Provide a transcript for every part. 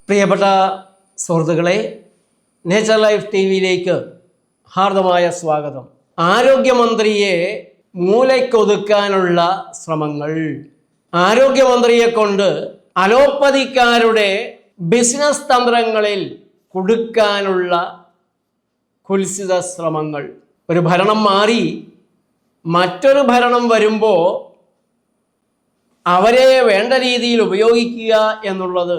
പ്രിയപ്പെട്ട സുഹൃത്തുക്കളെ, nature life T വിയിലേക്ക് ഹാർദമായ സ്വാഗതം. ആരോഗ്യമന്ത്രിയെ മൂലയ്ക്കൊതുക്കാനുള്ള ശ്രമങ്ങൾ. ആരോഗ്യമന്ത്രിയെ കൊണ്ട് അലോപ്പതിക്കാരുടെ ബിസിനസ് തന്ത്രങ്ങളിൽ കുടുക്കാനുള്ള കുൽസിത ശ്രമങ്ങൾ. ഒരു ഭരണം മാറി മറ്റൊരു ഭരണം വരുമ്പോൾ അവരെ വേണ്ട രീതിയിൽ ഉപയോഗിക്കുക എന്നുള്ളത്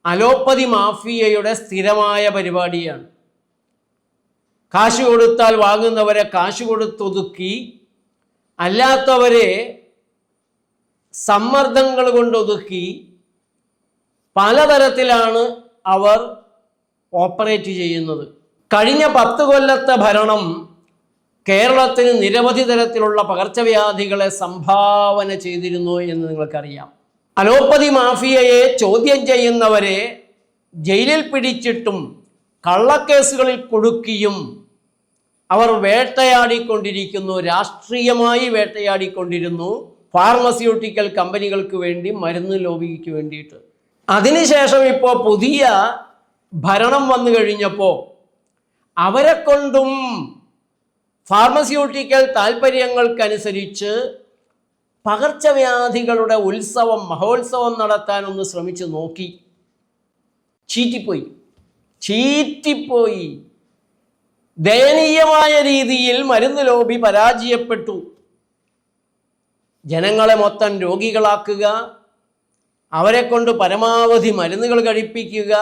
അലോപ്പതി മാഫിയയുടെ സ്ഥിരമായ പരിപാടിയാണ്. കാശ് കൊടുത്താൽ വാങ്ങുന്നവരെ കാശ് കൊടുത്തൊതുക്കി, അല്ലാത്തവരെ സമ്മർദ്ദങ്ങൾ കൊണ്ടൊതുക്കി പലതരത്തിലാണ് അവർ ഓപ്പറേറ്റ് ചെയ്യുന്നത്. കഴിഞ്ഞ 10 കൊല്ലത്തെ ഭരണം കേരളത്തിന് നിരവധി തരത്തിലുള്ള പകർച്ചവ്യാധികളെ സംഭാവന ചെയ്തിരുന്നു എന്ന് നിങ്ങൾക്കറിയാം. അലോപ്പതി മാഫിയയെ ചോദ്യം ചെയ്യുന്നവരെ ജയിലിൽ പിടിച്ചിട്ടും കള്ളക്കേസുകളിൽ കൊടുക്കിയും അവർ വേട്ടയാടിക്കൊണ്ടിരിക്കുന്നു, രാഷ്ട്രീയമായി വേട്ടയാടിക്കൊണ്ടിരുന്നു, ഫാർമസ്യൂട്ടിക്കൽ കമ്പനികൾക്ക് വേണ്ടി, മരുന്ന് ലോബിക്ക് വേണ്ടിയിട്ട്. അതിനുശേഷം ഇപ്പോൾ പുതിയ ഭരണം വന്നു കഴിഞ്ഞപ്പോൾ അവരെ കൊണ്ടും ഫാർമസ്യൂട്ടിക്കൽ താല്പര്യങ്ങൾക്കനുസരിച്ച് പകർച്ചവ്യാധികളുടെ മഹോത്സവം നടത്താനൊന്ന് ശ്രമിച്ചു നോക്കി. ചീറ്റിപ്പോയി. ദയനീയമായ രീതിയിൽ മരുന്ന് ലോബി പരാജയപ്പെട്ടു. ജനങ്ങളെ മൊത്തം രോഗികളാക്കുക, അവരെ കൊണ്ട് പരമാവധി മരുന്നുകൾ കഴിപ്പിക്കുക,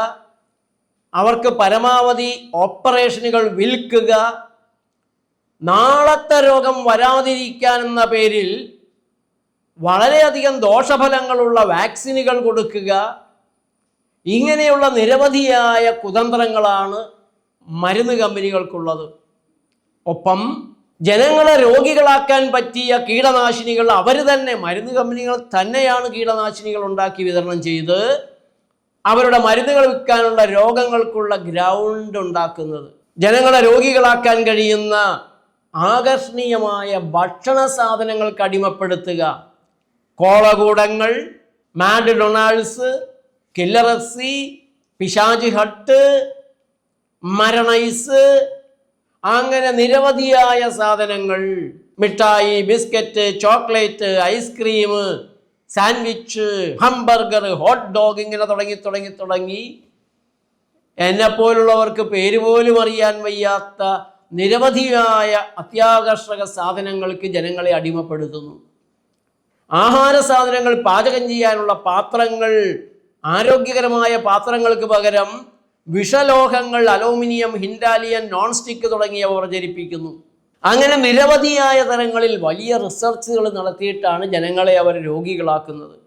അവർക്ക് പരമാവധി ഓപ്പറേഷനുകൾ വിൽക്കുക, നാളത്തെ രോഗം വരാതിരിക്കാനെന്ന പേരിൽ വളരെയധികം ദോഷഫലങ്ങളുള്ള വാക്സിനുകൾ കൊടുക്കുക. ഇങ്ങനെയുള്ള നിരവധിയായ കുതന്ത്രങ്ങളാണ് മരുന്ന് കമ്പനികൾക്കുള്ളത്. ഒപ്പം ജനങ്ങളെ രോഗികളാക്കാൻ പറ്റിയ കീടനാശിനികൾ അവർ തന്നെ, മരുന്ന് കമ്പനികൾ തന്നെയാണ് കീടനാശിനികൾ ഉണ്ടാക്കി വിതരണം ചെയ്ത് അവരുടെ മരുന്നുകൾ വിൽക്കാനുള്ള രോഗങ്ങൾക്കുള്ള ഗ്രൗണ്ട് ഉണ്ടാക്കുന്നത്. ജനങ്ങളെ രോഗികളാക്കാൻ കഴിയുന്ന ആകർഷണീയമായ ഭക്ഷണ സാധനങ്ങൾക്ക് അടിമപ്പെടുത്തുക. കോളകൂടങ്ങൾ, മാക്ഡൊണാൾഡ്സ്, കില്ലർ FC, പിശാചി ഹട്ട്, മരണൈസ്, അങ്ങനെ നിരവധിയായ സാധനങ്ങൾ, മിഠായി, biscuit, chocolate, ice cream, sandwich, hamburger, hot dog, ഇങ്ങനെ തുടങ്ങി എന്നെപ്പോലുള്ളവർക്ക് പേര് പോലും അറിയാൻ വയ്യാത്ത നിരവധിയായ അത്യാകർഷക സാധനങ്ങൾക്ക് ജനങ്ങളെ അടിമപ്പെടുത്തുന്നു. ആഹാര സാധനങ്ങൾ, പാചകം ചെയ്യാനുള്ള പാത്രങ്ങൾ, ആരോഗ്യകരമായ പാത്രങ്ങൾക്ക് പകരം വിഷലോഹങ്ങൾ, അലൂമിനിയം, ഹിൻഡാലിയൻ, നോൺ സ്റ്റിക്ക് തുടങ്ങിയവ പ്രചരിപ്പിക്കുന്നു. അങ്ങനെ നിരവധിയായ തരങ്ങളിൽ വലിയ റിസർച്ചുകൾ നടത്തിയിട്ടാണ് ജനങ്ങളെ അവർ രോഗികളാക്കുന്നത്.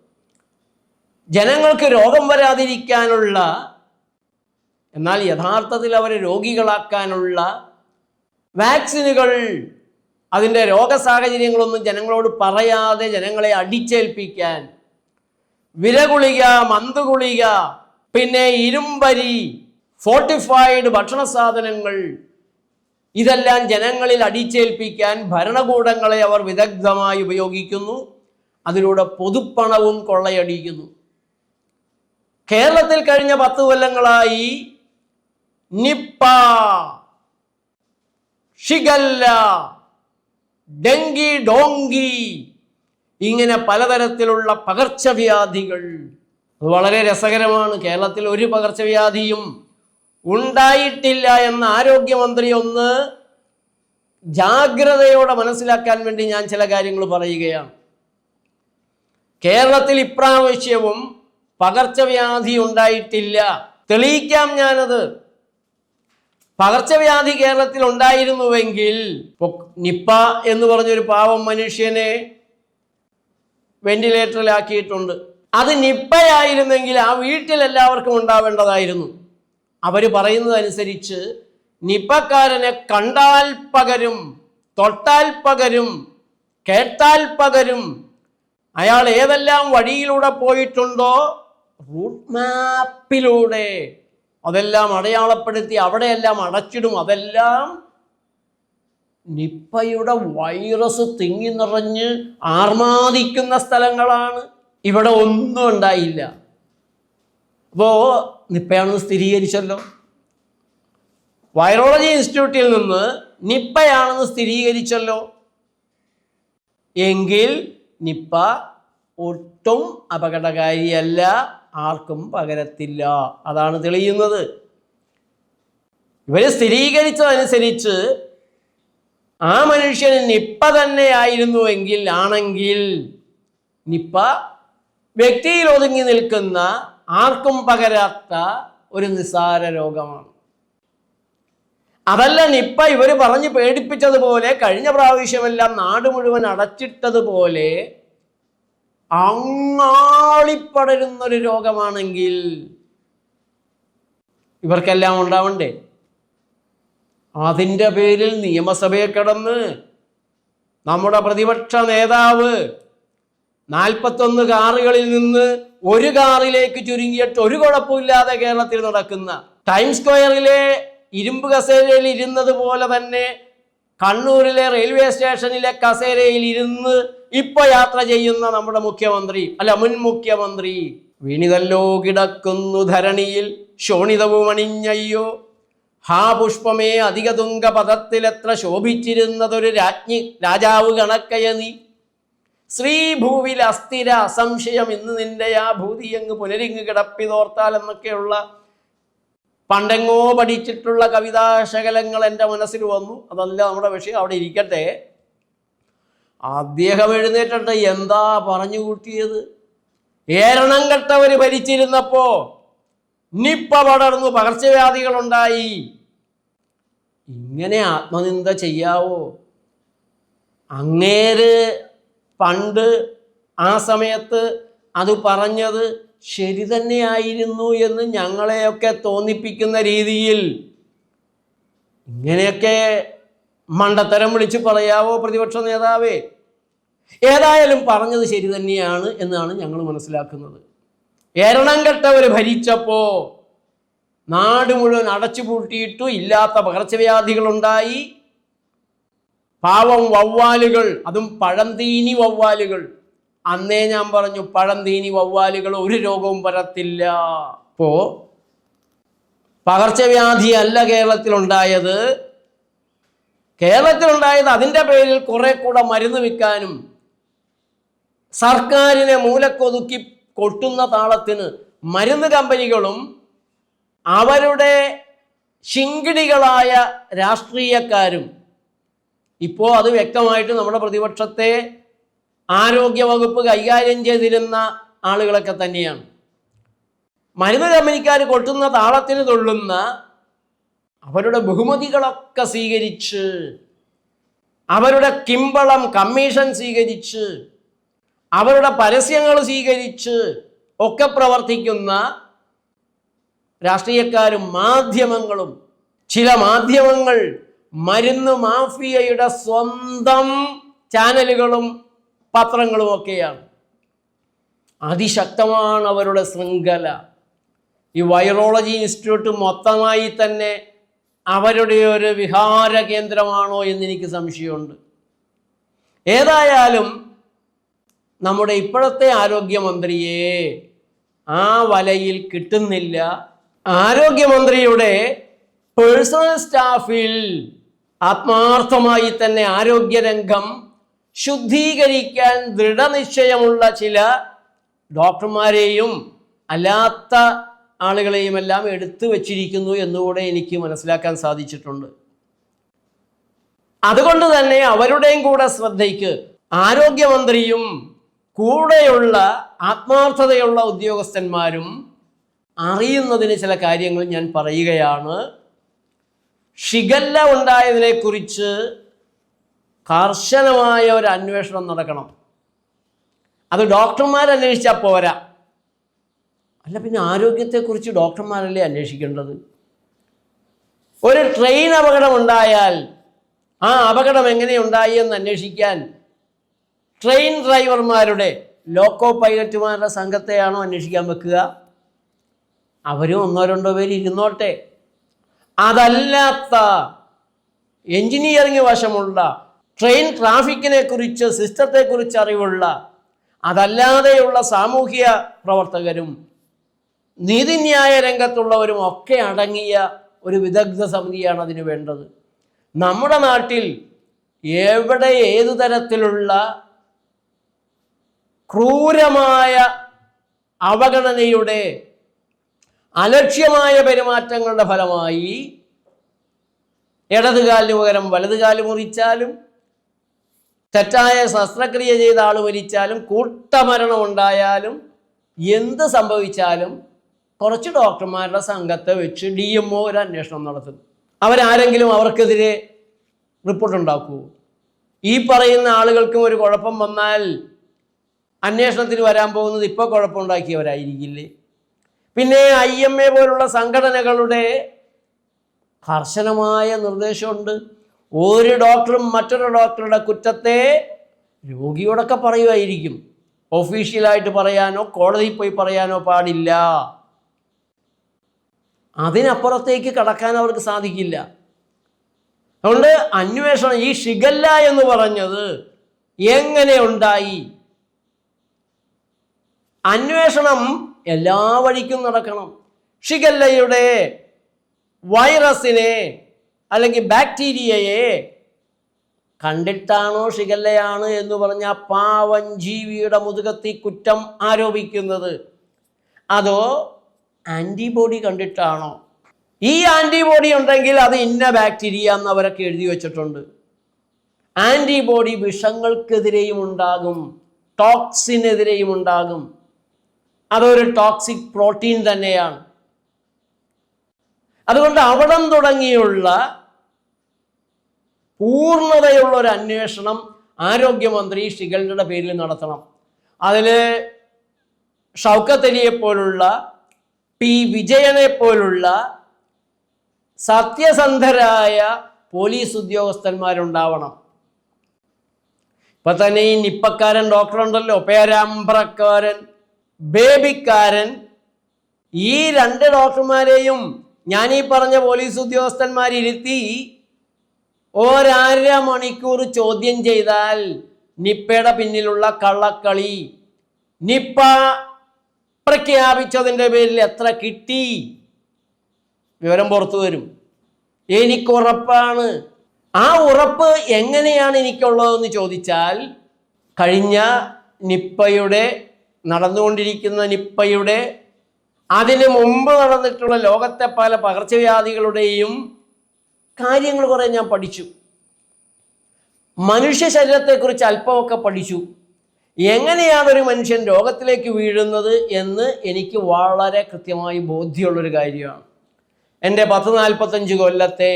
ജനങ്ങൾക്ക് രോഗം വരാതിരിക്കാനുള്ള, എന്നാൽ യഥാർത്ഥത്തിൽ അവരെ രോഗികളാക്കാനുള്ള വാക്സിനുകൾ, അതിൻ്റെ രോഗസാഹചര്യങ്ങളൊന്നും ജനങ്ങളോട് പറയാതെ ജനങ്ങളെ അടിച്ചേൽപ്പിക്കാൻ വിരഗുളിക, മന്തുഗുളിക, പിന്നെ ഇരുമ്പരി, ഫോർട്ടിഫൈഡ് ഭക്ഷണ സാധനങ്ങൾ, ഇതെല്ലാം ജനങ്ങളിൽ അടിച്ചേൽപ്പിക്കാൻ ഭരണകൂടങ്ങളെ അവർ വിദഗ്ധമായി ഉപയോഗിക്കുന്നു. അതിലൂടെ പൊതുപ്പണവും കൊള്ളയടിക്കുന്നു. കേരളത്തിൽ കഴിഞ്ഞ 10 കൊല്ലങ്ങളായി നിപ്പ, ഷിഗല്ല, ഡെങ്കി, ഡോങ്കി, ഇങ്ങനെ പലതരത്തിലുള്ള പകർച്ചവ്യാധികൾ. അത് വളരെ രസകരമാണ്. കേരളത്തിൽ ഒരു പകർച്ചവ്യാധിയും ഉണ്ടായിട്ടില്ല എന്ന് ആരോഗ്യമന്ത്രി ഒന്ന് ജാഗ്രതയോടെ മനസ്സിലാക്കാൻ വേണ്ടി ഞാൻ ചില കാര്യങ്ങൾ പറയുകയാണ്. കേരളത്തിൽ ഇപ്രാവശ്യവും പകർച്ചവ്യാധി ഉണ്ടായിട്ടില്ല. തെളിയിക്കാം ഞാനത്. പകർച്ചവ്യാധി കേരളത്തിൽ ഉണ്ടായിരുന്നുവെങ്കിൽ, നിപ്പ എന്ന് പറഞ്ഞൊരു പാവം മനുഷ്യനെ വെന്റിലേറ്ററിലാക്കിയിട്ടുണ്ട്. അത് നിപ്പയായിരുന്നെങ്കിൽ ആ വീട്ടിൽ എല്ലാവർക്കും ഉണ്ടാവേണ്ടതായിരുന്നു. അവർ പറയുന്നതനുസരിച്ച് നിപ്പക്കാരനെ കണ്ടാൽ പകരും, തൊട്ടാൽ പകരും, കേട്ടാൽ പകരും. അയാൾ ഏതെല്ലാം വഴിയിലൂടെ പോയിട്ടുണ്ടോ റൂട്ട് മാപ്പിലൂടെ അതെല്ലാം അടയാളപ്പെടുത്തി അവിടെയെല്ലാം അടച്ചിടും. അതെല്ലാം നിപ്പയുടെ വൈറസ് തിങ്ങി നിറഞ്ഞ് ആർമാദിക്കുന്ന സ്ഥലങ്ങളാണ്. ഇവിടെ ഒന്നും ഉണ്ടായില്ല. അപ്പോൾ നിപ്പയാണെന്ന് സ്ഥിരീകരിച്ചല്ലോ. വൈറോളജി ഇൻസ്റ്റിറ്റ്യൂട്ടിൽ നിന്ന് നിപ്പയാണെന്ന് സ്ഥിരീകരിച്ചല്ലോ. എങ്കിൽ നിപ്പ ഒട്ടും അപകടകാരിയല്ല, ആർക്കും പകരത്തില്ല. അതാണ് തെളിയുന്നത്. ഇവര് സ്ഥിരീകരിച്ചതനുസരിച്ച് ആ മനുഷ്യന് നിപ്പ തന്നെയായിരുന്നുവെങ്കിൽ ആണെങ്കിൽ നിപ്പ വ്യക്തിയിൽ ഒതുങ്ങി നിൽക്കുന്ന ആർക്കും പകരാത്ത ഒരു നിസ്സാര രോഗമാണ്. അതല്ല നിപ്പ ഇവർ പറഞ്ഞ് പേടിപ്പിച്ചതുപോലെ കഴിഞ്ഞ പ്രാവശ്യമെല്ലാം നാട് മുഴുവൻ അടച്ചിട്ടതുപോലെ അങ്ങാളിപ്പടരുന്നൊരു രോഗമാണെങ്കിൽ ഇവർക്കെല്ലാം ഉണ്ടാവണ്ടേ? അതിൻ്റെ പേരിൽ നിയമസഭയെ കിടന്ന് നമ്മുടെ പ്രതിപക്ഷ നേതാവ് 41 കാറുകളിൽ നിന്ന് ഒരു കാറിലേക്ക് ചുരുങ്ങിയിട്ട് ഒരു കുഴപ്പമില്ലാതെ കേരളത്തിൽ നടക്കുന്ന, ടൈംസ് സ്ക്വയറിലെ ഇരുമ്പ് കസേരയിൽ ഇരുന്നത് പോലെ തന്നെ കണ്ണൂരിലെ റെയിൽവേ സ്റ്റേഷനിലെ കസേരയിൽ ഇരുന്ന് ഇപ്പൊ യാത്ര ചെയ്യുന്ന നമ്മുടെ മുഖ്യമന്ത്രി, അല്ല മുൻ മുഖ്യമന്ത്രി, വീണിതല്ലോ കിടക്കുന്നു ധരണിയിൽ ശോണിതവും അണിഞ്ഞയ്യോ, ഹാ പുഷ്പമേ അധിക തുങ്ക പദത്തിലെത്ര ശോഭിച്ചിരുന്നതൊരു രാജാവ് കണക്കയ നീ, ശ്രീഭൂവിൽ അസ്ഥിര അസംശയം ഇന്ന് നിന്റെ ആ ഭൂതിയങ്ങ് പുനരിങ്ങ് കിടപ്പിതോർത്താൽ എന്നൊക്കെയുള്ള പണ്ടെങ്ങോ പഠിച്ചിട്ടുള്ള കവിതാശകലങ്ങൾ എൻ്റെ മനസ്സിൽ വന്നു. അതല്ല നമ്മുടെ വിഷയം, അവിടെ ഇരിക്കട്ടെ. അദ്ദേഹം എഴുന്നേറ്റിട്ട് എന്താ പറഞ്ഞു കൂട്ടിയത്? ഏരണം കെട്ടവർ ഭരിച്ചിരുന്നപ്പോ നിപ്പ പടർന്നു, പകർച്ചവ്യാധികളുണ്ടായി. ഇങ്ങനെ ആത്മനിന്ദ ചെയ്യാവോ? അങ്ങേര് പണ്ട് ആ സമയത്ത് അത് പറഞ്ഞത് ശരി തന്നെയായിരുന്നു എന്ന് ഞങ്ങളെയൊക്കെ തോന്നിപ്പിക്കുന്ന രീതിയിൽ ഇങ്ങനെയൊക്കെ മണ്ടത്തരം വിളിച്ച് പറയാവോ പ്രതിപക്ഷ നേതാവേ? ഏതായാലും പറഞ്ഞത് ശരി തന്നെയാണ് എന്നാണ് ഞങ്ങൾ മനസ്സിലാക്കുന്നത്. ഏരണം കെട്ടവർ ഭരിച്ചപ്പോ നാട് മുഴുവൻ അടച്ചുപൂട്ടിയിട്ടു, ഇല്ലാത്ത പകർച്ചവ്യാധികളുണ്ടായി. പാവം വവ്വാലുകൾ, അതും പഴംതീനി വവ്വാലുകൾ, അന്നേ ഞാൻ പറഞ്ഞു പഴംതീനി വവ്വാലുകൾ ഒരു രോഗവും പരത്തില്ല. അപ്പോ പകർച്ചവ്യാധി അല്ല കേരളത്തിലുണ്ടായത്. കേരളത്തിലുണ്ടായത് അതിൻ്റെ പേരിൽ കുറെ കൂടെ മരുന്ന് വിൽക്കാനും സർക്കാരിനെ മൂലക്കൊതുക്കി കൊട്ടുന്ന താളത്തിന് മരുന്ന് കമ്പനികളും അവരുടെ ശിങ്കിടികളായ രാഷ്ട്രീയക്കാരും, ഇപ്പോൾ അത് വ്യക്തമായിട്ട് നമ്മുടെ പ്രതിപക്ഷത്തെ ആരോഗ്യ വകുപ്പ് കൈകാര്യം ചെയ്തിരുന്ന ആളുകളൊക്കെ തന്നെയാണ്. മരുന്ന് കമ്പനിക്കാർ കൊട്ടുന്ന താളത്തിന് തുള്ളുന്ന അവരുടെ ബഹുമതികളൊക്കെ സ്വീകരിച്ച്, അവരുടെ കിമ്പളം കമ്മീഷൻ സ്വീകരിച്ച്, അവരുടെ പരസ്യങ്ങൾ സ്വീകരിച്ച് ഒക്കെ പ്രവർത്തിക്കുന്ന രാഷ്ട്രീയക്കാരും മാധ്യമങ്ങളും, ചില മാധ്യമങ്ങൾ മരുന്ന് മാഫിയയുടെ സ്വന്തം ചാനലുകളും പത്രങ്ങളും ഒക്കെയാണ്. അതിശക്തമാണ് അവരുടെ ശൃംഖല. ഈ വൈറോളജി ഇൻസ്റ്റിറ്റ്യൂട്ട് മൊത്തമായി തന്നെ അവരുടെ ഒരു വിഹാര കേന്ദ്രമാണോ എന്നെനിക്ക് സംശയമുണ്ട്. ഏതായാലും നമ്മുടെ ഇപ്പോഴത്തെ ആരോഗ്യമന്ത്രിയെ ആ വലയിൽ കിട്ടുന്നില്ല. ആരോഗ്യമന്ത്രിയുടെ പേഴ്സണൽ സ്റ്റാഫിൽ ആത്മാർത്ഥമായി തന്നെ ആരോഗ്യരംഗം ശുദ്ധീകരിക്കാൻ ദൃഢനിശ്ചയമുള്ള ചില ഡോക്ടർമാരെയും അല്ലാത്ത ആളുകളെയും എല്ലാം എടുത്തു വച്ചിരിക്കുന്നു എന്നുകൂടെ എനിക്ക് മനസ്സിലാക്കാൻ സാധിച്ചിട്ടുണ്ട്. അതുകൊണ്ട് തന്നെ അവരുടെയും കൂടെ ശ്രദ്ധയ്ക്ക് ആരോഗ്യമന്ത്രിയും കൂടെയുള്ള ആത്മാർത്ഥതയുള്ള ഉദ്യോഗസ്ഥന്മാരും അറിയുന്നതിന് ചില കാര്യങ്ങൾ ഞാൻ പറയുകയാണ്. ഷിഗല്ല ഉണ്ടായതിനെക്കുറിച്ച് കർശനമായ ഒരു അന്വേഷണം നടക്കണം. അത് ഡോക്ടർമാർ അന്വേഷിച്ചാൽ പോരാ. അല്ല, പിന്നെ ആരോഗ്യത്തെക്കുറിച്ച് ഡോക്ടർമാരല്ലേ അന്വേഷിക്കേണ്ടത്? ഒരു ട്രെയിൻ അപകടം ഉണ്ടായാൽ ആ അപകടം എങ്ങനെയുണ്ടായി എന്ന് അന്വേഷിക്കാൻ ട്രെയിൻ ഡ്രൈവർമാരുടെ, ലോക്കോ പൈലറ്റുമാരുടെ സംഘത്തെയാണോ അന്വേഷിക്കാൻ വെക്കുക? അവരും 1-2 പേര് ഇരുന്നോട്ടെ. അതല്ലാത്ത എഞ്ചിനീയറിംഗ് വശമുള്ള, ട്രെയിൻ ട്രാഫിക്കിനെ കുറിച്ച്, സിസ്റ്റത്തെക്കുറിച്ച് അറിവുള്ള, അതല്ലാതെയുള്ള സാമൂഹ്യ പ്രവർത്തകരും നീതിന്യായ രംഗത്തുള്ളവരും ഒക്കെ അടങ്ങിയ ഒരു വിദഗ്ധ സമിതിയാണ് അതിന് വേണ്ടത്. നമ്മുടെ നാട്ടിൽ എവിടെ ഏതു തരത്തിലുള്ള ക്രൂരമായ അവഗണനയുടെ അലക്ഷ്യമായ പെരുമാറ്റങ്ങളുടെ ഫലമായി ഇടതുകാലിന് പകരം വലതുകാല് മുറിച്ചാലും തെറ്റായ ശസ്ത്രക്രിയ ചെയ്ത ആൾ മരിച്ചാലും കൂട്ടമരണം ഉണ്ടായാലും എന്ത് സംഭവിച്ചാലും കുറച്ച് ഡോക്ടർമാരുടെ സംഘത്തെ വെച്ച് DMO ഒരു അന്വേഷണം നടത്തും. അവരാരെങ്കിലും അവർക്കെതിരെ റിപ്പോർട്ട് ഉണ്ടാക്കുമോ? ഈ പറയുന്ന ആളുകൾക്കും ഒരു കുഴപ്പം വന്നാൽ അന്വേഷണത്തിന് വരാൻ പോകുന്നത് ഇപ്പോൾ കുഴപ്പമുണ്ടാക്കിയവരായിരിക്കില്ലേ? പിന്നെ IMA പോലുള്ള സംഘടനകളുടെ കർശനമായ നിർദ്ദേശമുണ്ട്. ഒരു ഡോക്ടറും മറ്റൊരു ഡോക്ടറുടെ കുറ്റത്തെ രോഗിയോടൊക്കെ പറയുമായിരിക്കും, ഒഫീഷ്യലായിട്ട് പറയാനോ കോടതിയിൽ പോയി പറയാനോ പാടില്ല. അതിനപ്പുറത്തേക്ക് കടക്കാൻ അവർക്ക് സാധിക്കില്ല. അതുകൊണ്ട് അന്വേഷണം, ഈ ഷിഗല്ല എന്ന് പറഞ്ഞത് എങ്ങനെ ഉണ്ടായി, അന്വേഷണം എല്ലാ വഴിക്കും നടക്കണം. ഷിഗല്ലയുടെ വൈറസിനെ അല്ലെങ്കിൽ ബാക്ടീരിയയെ കണ്ടിട്ടാണോ ഷിഗല്ലയാണ് എന്ന് പറഞ്ഞ പാവൻ ജീവിയുടെ മുതുകത്തി കുറ്റം ആരോപിക്കുന്നത്? അതോ ആൻറ്റിബോഡി കണ്ടിട്ടാണോ? ഈ ആൻറ്റിബോഡി ഉണ്ടെങ്കിൽ അത് ഇന്ന ബാക്ടീരിയ എന്ന് അവരൊക്കെ എഴുതി വച്ചിട്ടുണ്ട്. ആൻറ്റിബോഡി വിഷങ്ങൾക്കെതിരെയും ഉണ്ടാകും, ടോക്സിനെതിരെയും ഉണ്ടാകും. അതൊരു ടോക്സിക് പ്രോട്ടീൻ തന്നെയാണ്. അതുകൊണ്ട് അവിടം തുടങ്ങിയുള്ള പൂർണ്ണതയുള്ള ഒരു അന്വേഷണം ആരോഗ്യമന്ത്രി ഷിഗല്ലയുടെ പേരിൽ നടത്തണം. അതിൽ ഷൗക്കത്ത് അലിയെ പോലുള്ള, P. വിജയനെ പോലുള്ള സത്യസന്ധരായ പോലീസ് ഉദ്യോഗസ്ഥന്മാരുണ്ടാവണം. ഇപ്പൊ തന്നെ ഈ നിപ്പക്കാരൻ ഡോക്ടറുണ്ടല്ലോ, പേരാമ്പ്രക്കാരൻ, ബേബിക്കാരൻ, ഈ 2 ഡോക്ടർമാരെയും ഞാൻ ഈ പറഞ്ഞ പോലീസ് ഉദ്യോഗസ്ഥന്മാരിരുത്തി 1.5 മണിക്കൂർ ചോദ്യം ചെയ്താൽ നിപ്പയുടെ പിന്നിലുള്ള കള്ളക്കളി, നിപ്പ പ്രഖ്യാപിച്ചതിൻ്റെ പേരിൽ എത്ര കിട്ടി, വിവരം പുറത്തു വരും. എനിക്കുറപ്പാണ്. ആ ഉറപ്പ് എങ്ങനെയാണ് എനിക്കുള്ളതെന്ന് ചോദിച്ചാൽ, കഴിഞ്ഞ നിപ്പയുടെ, നടന്നുകൊണ്ടിരിക്കുന്ന നിപ്പയുടെ, അതിന് മുമ്പ് നടന്നിട്ടുള്ള ലോകത്തെ പല പകർച്ചവ്യാധികളുടെയും കാര്യങ്ങൾ കുറേ ഞാൻ പഠിച്ചു. മനുഷ്യ ശരീരത്തെക്കുറിച്ച് അല്പമൊക്കെ പഠിച്ചു. എങ്ങനെയാണ് ഒരു മനുഷ്യൻ രോഗത്തിലേക്ക് വീഴുന്നത് എന്ന് എനിക്ക് വളരെ കൃത്യമായി ബോധ്യമുള്ളൊരു കാര്യമാണ്. എൻ്റെ 10-45 കൊല്ലത്തെ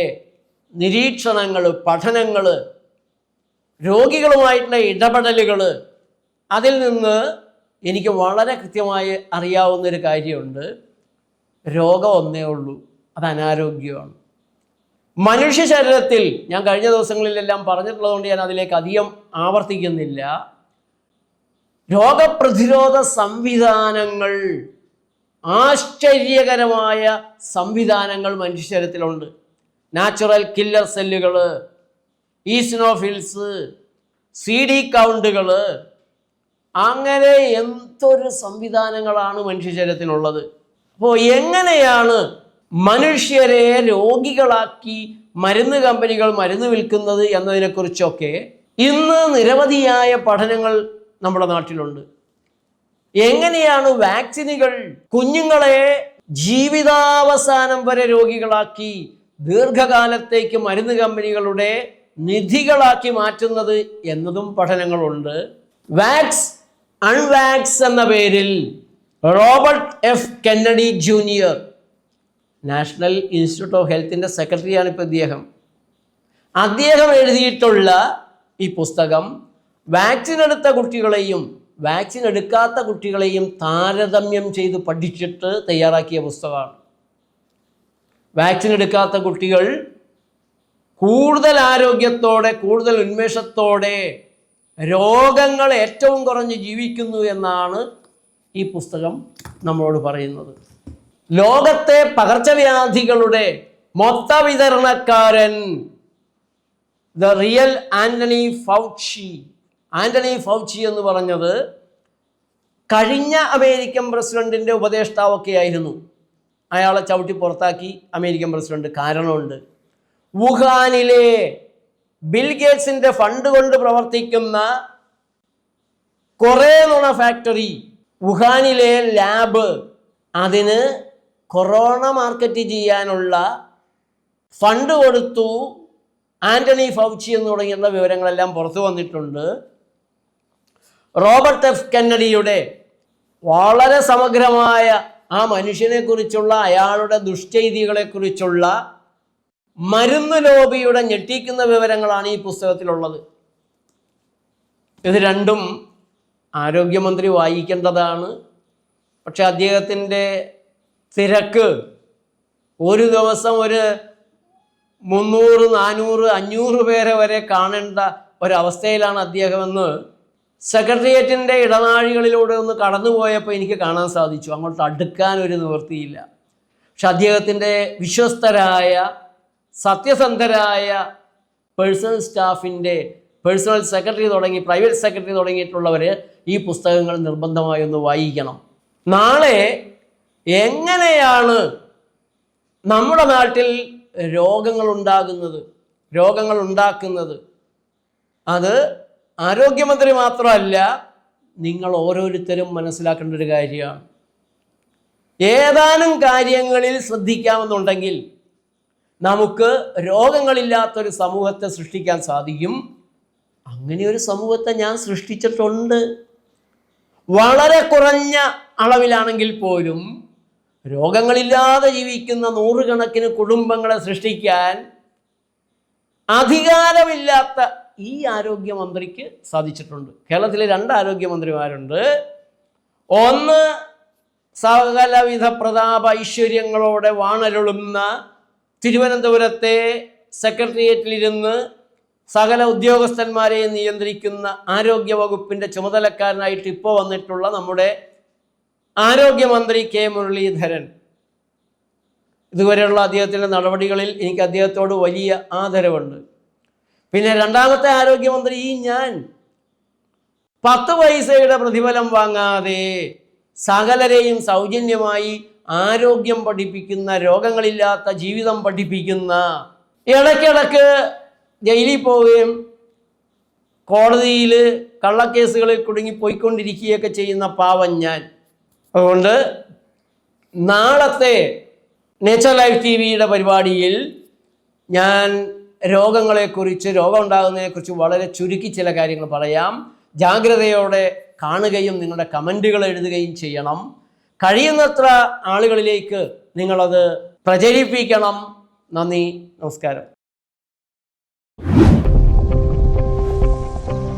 നിരീക്ഷണങ്ങൾ, പഠനങ്ങൾ, രോഗികളുമായിട്ടുള്ള ഇടപെടലുകൾ, അതിൽ നിന്ന് എനിക്ക് വളരെ കൃത്യമായി അറിയാവുന്നൊരു കാര്യമുണ്ട്. രോഗം ഒന്നേ ഉള്ളൂ, അത് അനാരോഗ്യമാണ്. മനുഷ്യ ശരീരത്തിൽ, ഞാൻ കഴിഞ്ഞ ദിവസങ്ങളിലെല്ലാം പറഞ്ഞിട്ടുള്ളതുകൊണ്ട് ഞാൻ അതിലേക്ക് അധികം ആവർത്തിക്കുന്നില്ല, രോഗപ്രതിരോധ സംവിധാനങ്ങൾ, ആശ്ചര്യകരമായ സംവിധാനങ്ങൾ മനുഷ്യ ശരീരത്തിലുണ്ട്. നാച്ചുറൽ കില്ലർ സെല്ലുകൾ, ഈസിനോഫിൽസ്, CD കൗണ്ടുകൾ, അങ്ങനെ എന്തൊരു സംവിധാനങ്ങളാണ് മനുഷ്യ ശരീരത്തിനുള്ളത്. അപ്പോൾ എങ്ങനെയാണ് മനുഷ്യരെ രോഗികളാക്കി മരുന്ന് കമ്പനികൾ മരുന്ന് വിൽക്കുന്നത് എന്നതിനെക്കുറിച്ചൊക്കെ ഇന്ന് നിരവധിയായ പഠനങ്ങൾ നമ്മുടെ നാട്ടിലുണ്ട്. എങ്ങനെയാണ് വാക്സിനുകൾ കുഞ്ഞുങ്ങളെ ജീവിതാവസാനം വരെ രോഗികളാക്കി ദീർഘകാലത്തേക്ക് മരുന്ന് കമ്പനികളുടെ നിധികളാക്കി മാറ്റുന്നത് എന്നതും പഠനങ്ങളുണ്ട്. വാക്സ് അൺവാക്സ് എന്ന പേരിൽ Robert F. Kennedy junior, national institute of ഹെൽത്തിൻ്റെ സെക്രട്ടറിയാണ് ഇപ്പോൾ അദ്ദേഹം എഴുതിയിട്ടുള്ള ഈ പുസ്തകം വാക്സിൻ എടുത്ത കുട്ടികളെയും വാക്സിൻ എടുക്കാത്ത കുട്ടികളെയും താരതമ്യം ചെയ്ത് പഠിച്ചിട്ട് തയ്യാറാക്കിയ പുസ്തകമാണ്. വാക്സിൻ എടുക്കാത്ത കുട്ടികൾ കൂടുതൽ ആരോഗ്യത്തോടെ, കൂടുതൽ ഉന്മേഷത്തോടെ, രോഗങ്ങൾ ഏറ്റവും കുറഞ്ഞ് ജീവിക്കുന്നു എന്നാണ് ഈ പുസ്തകം നമ്മളോട് പറയുന്നത്. ലോകത്തെ പകർച്ചവ്യാധികളുടെ മൊത്ത വിതരണക്കാരൻ ദ റിയൽ ആന്റണി ഫൗച്ചി എന്ന് പറഞ്ഞത് കഴിഞ്ഞ അമേരിക്കൻ പ്രസിഡന്റിൻ്റെ ഉപദേഷ്ടാവൊക്കെ ആയിരുന്നു. അയാളെ ചവിട്ടി പുറത്താക്കി അമേരിക്കൻ പ്രസിഡന്റ്. കാരണമുണ്ട്. വുഹാനിലെ ബിൽ ഗേറ്റ്സിൻ്റെ ഫണ്ട് കൊണ്ട് പ്രവർത്തിക്കുന്ന കുറേ നുണ ഫാക്ടറി, വുഹാനിലെ ലാബ്, അതിന് കൊറോണ മാർക്കറ്റ് ചെയ്യാനുള്ള ഫണ്ട് കൊടുത്തു ആന്റണി ഫൗച്ചി എന്ന് തുടങ്ങിയുള്ള വിവരങ്ങളെല്ലാം പുറത്തു വന്നിട്ടുണ്ട്. റോബർട്ട് എഫ് കെന്നഡിയുടെ വളരെ സമഗ്രമായ ആ മനുഷ്യനെക്കുറിച്ചുള്ള, അയാളുടെ ദുഷ്ചെയ്തികളെക്കുറിച്ചുള്ള മരുന്ന് ലോബിയുടെ ഞെട്ടിക്കുന്ന വിവരങ്ങളാണ് ഈ പുസ്തകത്തിലുള്ളത്. ഇത് രണ്ടും ആരോഗ്യമന്ത്രി വായിക്കേണ്ടതാണ്. പക്ഷെ അദ്ദേഹത്തിൻ്റെ തിരക്ക്, ഒരു ദിവസം ഒരു 300, 400, 500 പേരെ വരെ കാണേണ്ട ഒരവസ്ഥയിലാണ് അദ്ദേഹമെന്ന് സെക്രട്ടേറിയറ്റിൻ്റെ ഇടനാഴികളിലൂടെ ഒന്ന് കടന്നുപോയപ്പോൾ എനിക്ക് കാണാൻ സാധിച്ചു. അങ്ങോട്ട് അടുക്കാൻ ഒരു നിവൃത്തിയില്ല. പക്ഷെ അദ്ദേഹത്തിൻ്റെ വിശ്വസ്തരായ, സത്യസന്ധരായ പേഴ്സണൽ സ്റ്റാഫിൻ്റെ, പേഴ്സണൽ സെക്രട്ടറി തുടങ്ങി പ്രൈവറ്റ് സെക്രട്ടറി തുടങ്ങിയിട്ടുള്ളവർ ഈ പുസ്തകങ്ങൾ നിർബന്ധമായി ഒന്ന് വായിക്കണം. നാളെ എങ്ങനെയാണ് നമ്മുടെ നാട്ടിൽ രോഗങ്ങൾ ഉണ്ടാക്കുന്നത്, അത് ആരോഗ്യമന്ത്രി മാത്രമല്ല, നിങ്ങൾ ഓരോരുത്തരും മനസ്സിലാക്കേണ്ട ഒരു കാര്യമാണ്. ഏതാനും കാര്യങ്ങളിൽ ശ്രദ്ധിക്കാമെന്നുണ്ടെങ്കിൽ നമുക്ക് രോഗങ്ങളില്ലാത്തൊരു സമൂഹത്തെ സൃഷ്ടിക്കാൻ സാധിക്കും. അങ്ങനെ ഒരു സമൂഹത്തെ ഞാൻ സൃഷ്ടിച്ചിട്ടുണ്ട്. വളരെ കുറഞ്ഞ അളവിലാണെങ്കിൽ പോലും രോഗങ്ങളില്ലാതെ ജീവിക്കുന്ന 100 കണക്കിന് കുടുംബങ്ങളെ സൃഷ്ടിക്കാൻ അധികാരമില്ലാത്ത ഈ ആരോഗ്യമന്ത്രിക്ക് സാധിച്ചിട്ടുണ്ട്. കേരളത്തിലെ 2 ആരോഗ്യമന്ത്രിമാരുണ്ട്. ഒന്ന് സകലവിധ പ്രതാപ ഐശ്വര്യങ്ങളോടെ വാണരുളുന്ന തിരുവനന്തപുരത്തെ സെക്രട്ടേറിയറ്റിലിരുന്ന് സകല ഉദ്യോഗസ്ഥന്മാരെയും നിയന്ത്രിക്കുന്ന ആരോഗ്യ വകുപ്പിൻ്റെ ചുമതലക്കാരനായിട്ട് ഇപ്പോൾ വന്നിട്ടുള്ള നമ്മുടെ ആരോഗ്യമന്ത്രി കെ മുരളീധരൻ. ഇതുവരെയുള്ള അദ്ദേഹത്തിൻ്റെ നടപടികളിൽ എനിക്ക് അദ്ദേഹത്തോട് വലിയ ആദരവുണ്ട്. പിന്നെ രണ്ടാമത്തെ ആരോഗ്യമന്ത്രി ഞാൻ 10 പൈസയുടെ പ്രതിഫലം വാങ്ങാതെ സകലരെയും സൗജന്യമായി ആരോഗ്യം പഠിപ്പിക്കുന്ന, രോഗങ്ങളില്ലാത്ത ജീവിതം പഠിപ്പിക്കുന്ന, ഇടയ്ക്കിടയ്ക്ക് ജയിലിൽ പോവുകയും കോടതിയിൽ കള്ളക്കേസുകളിൽ കുടുങ്ങിപ്പോയിക്കൊണ്ടിരിക്കുകയൊക്കെ ചെയ്യുന്ന പാവം ഞാൻ. അതുകൊണ്ട് നാളത്തെ നേച്ചർ ലൈഫ് TV-യുടെ പരിപാടിയിൽ ഞാൻ രോഗങ്ങളെക്കുറിച്ച്, രോഗം ഉണ്ടാകുന്നതിനെക്കുറിച്ച് വളരെ ചുരുക്കി ചില കാര്യങ്ങൾ പറയാം. ജാഗ്രതയോടെ കാണുകയും നിങ്ങളുടെ കമൻറ്റുകൾ എഴുതുകയും ചെയ്യണം. കഴിയുന്നത്ര ആളുകളിലേക്ക് നിങ്ങളത് പ്രചരിപ്പിക്കണം. നന്ദി, നമസ്കാരം.